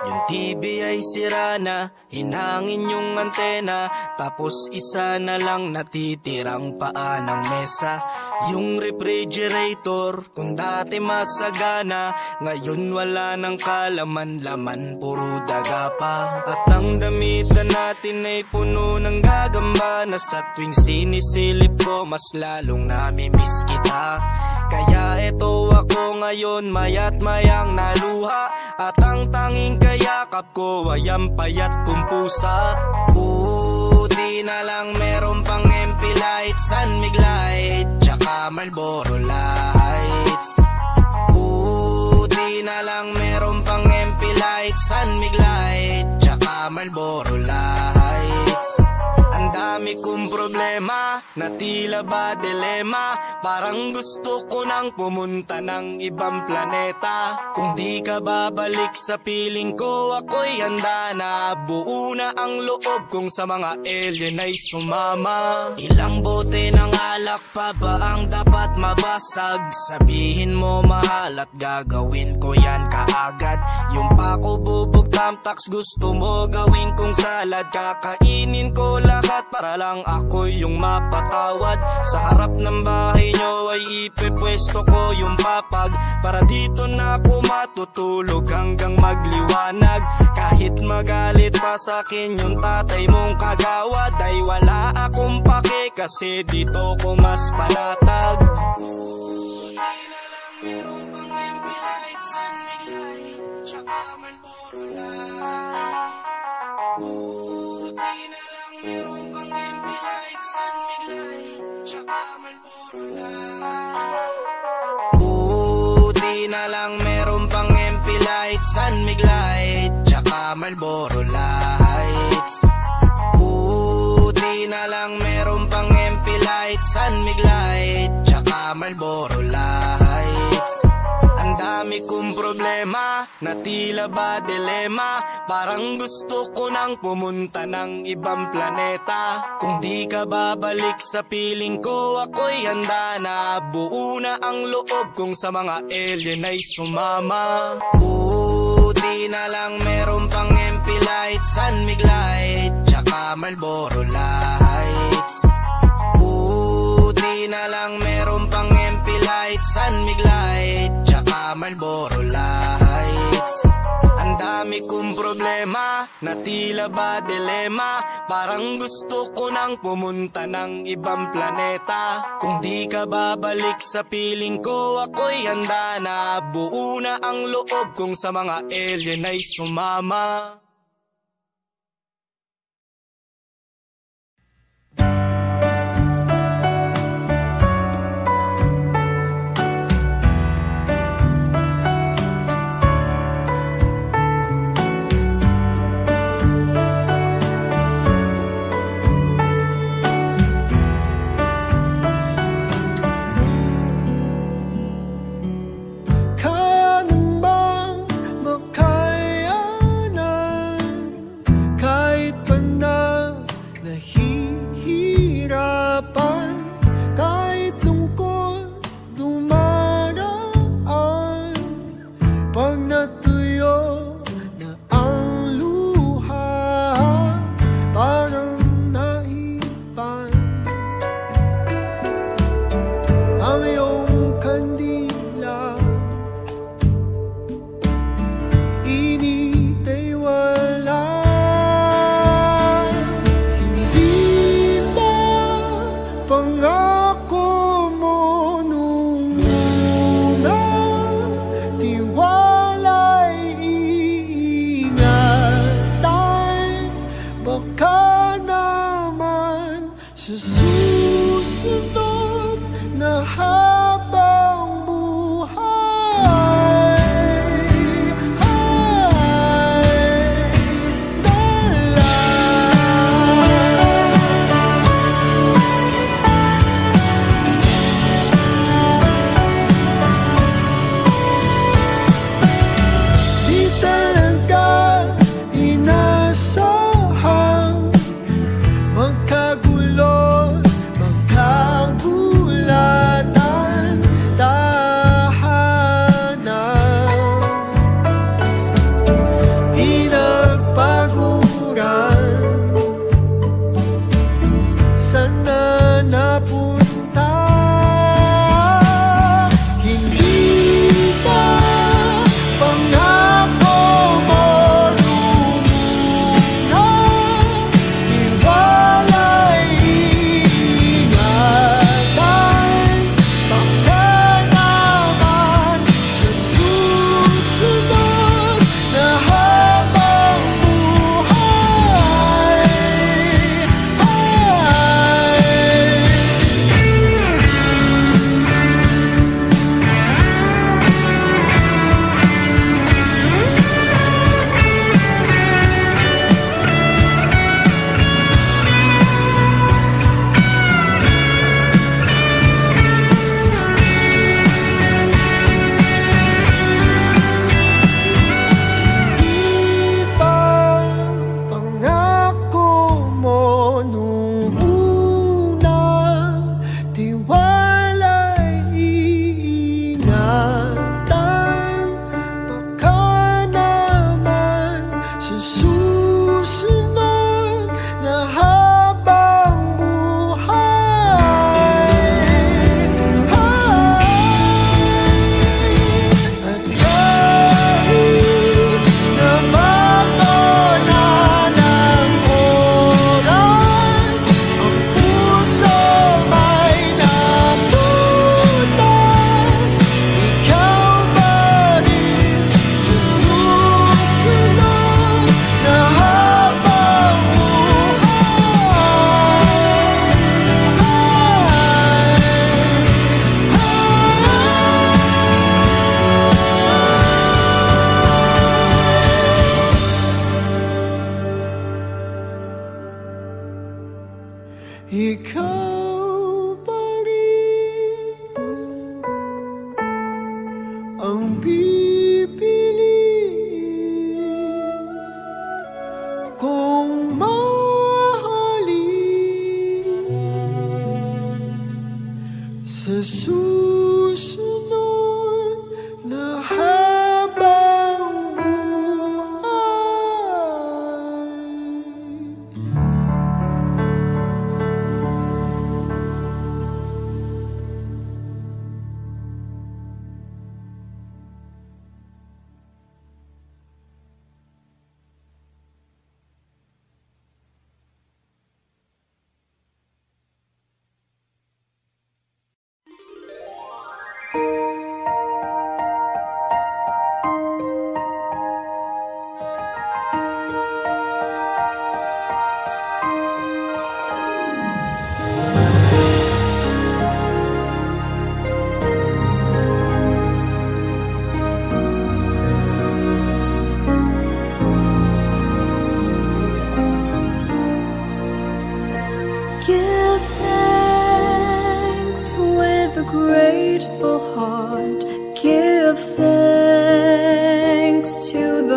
Yung TV ay sira na, hinangin yung antena, tapos isa na lang natitirang paa ng mesa. Yung refrigerator, kung dati masagana, ngayon wala nang kalaman-laman, puro daga pa. At ang damitan natin ay puno ng gagamba, na sa tuwing sinisilip ko mas lalong namimiss kita. Kaya eto ako ngayon, mayat mayang naluha, at ang tanging kayakap ko ay ang payat kong pusa. Buti na lang meron pang MP lights, San Mig light, tsaka Marlboro lights. Buti na lang meron pang MP lights, San Mig light, tsaka Marlboro lights. Ang dami kong problema, na tila ba dilema, parang gusto ko nang pumunta ng ibang planeta. Kung di ka babalik sa piling ko, ako'y handa na. Buo na ang loob kong sa mga alien ay sumama. Ilang bote ng alak pa ba ang dapat mabasag? Sabihin mo mahal at gagawin ko yan kaagad. Yung pako bubog tamtax gusto mo gawin kong salad. Kakainin ko lahat para lang ako yung mapatawad. Sa harap ng bahay nyo ay ipepwesto ko yung papag, para dito na ako matutulog hanggang magliwanag. Kahit magalit pa sa'kin yung tatay mong kagawad, ay wala akong pake kasi dito ko mas panatag. Buti na lang meron pang MP light, San Mig light, tsaka Marlboro light. Buti na lang meron pang MP light, San Mig light, tsaka Marlboro light. Buti na lang meron pang MP light, San Mig light, tsaka Marlboro lights. Buti na lang meron pang MP light, San Mig light, tsaka Marlboro lights. Ang dami kong problema, na tila ba dilema, parang gusto ko nang pumunta ng ibang planeta. Kung di ka babalik sa piling ko, ako'y handa na. Buo na ang loob kong sa mga alien ay sumama. Buti na lang meron pang MP light, San Mig light, tsaka Marlboro lights. Buti na lang meron pang MP light, San Mig light, tsaka Marlboro lights. Ang dami kong problema, na tila ba dilema, parang gusto ko nang pumunta ng ibang planeta. Kung di ka babalik sa piling ko, ako'y handa na. Buo na ang loob kong sa mga alien ay sumama. Kaya naman makaya na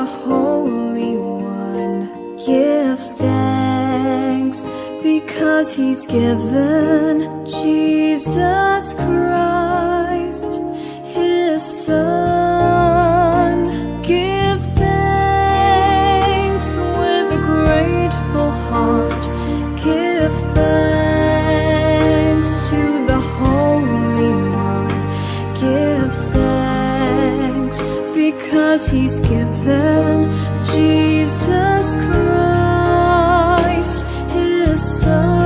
the Holy One. Give thanks because He's given Jesus Christ, His Son. Give thanks with a grateful heart. Give thanks to the Holy One. Give thanks because He's given Jesus Christ, His Son.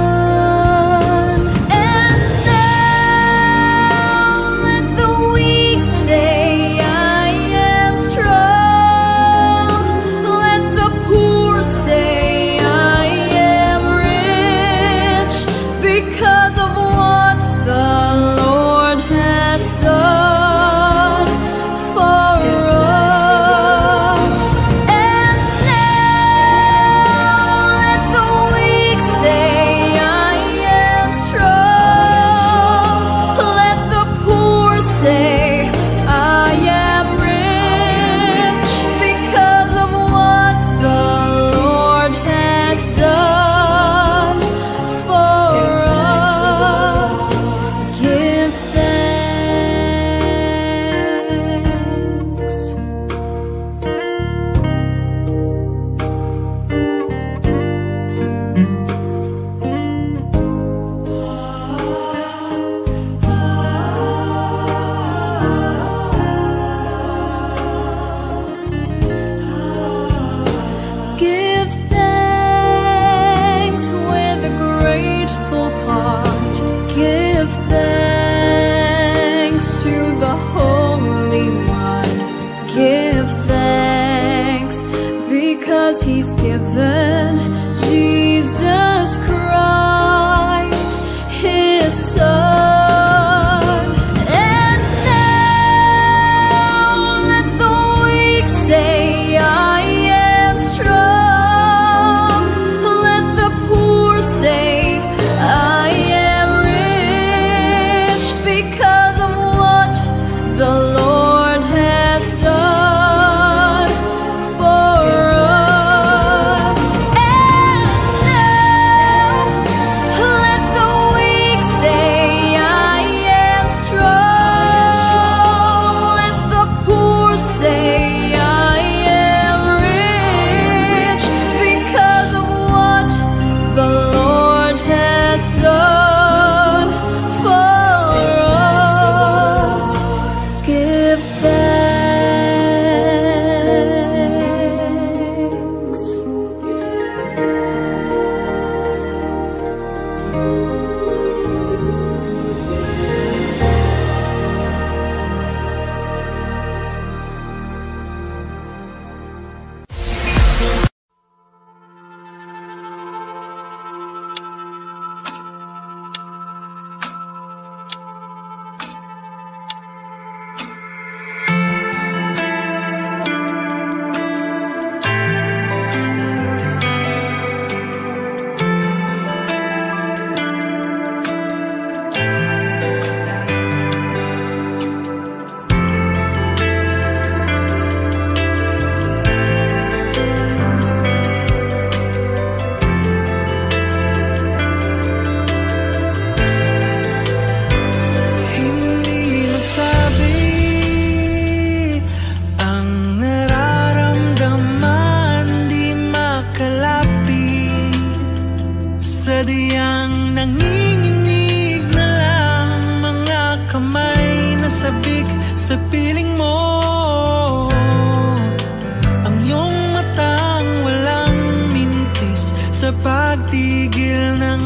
He's given Jesus Christ, His Son. And now let the weak say, I am strong. Let the poor say, I am rich because of what the Lord has done for us. Sadyang nanginginig na lang mga kamay na sabik sa piling mo. Ang iyong matang walang mintis sa pagtigil ng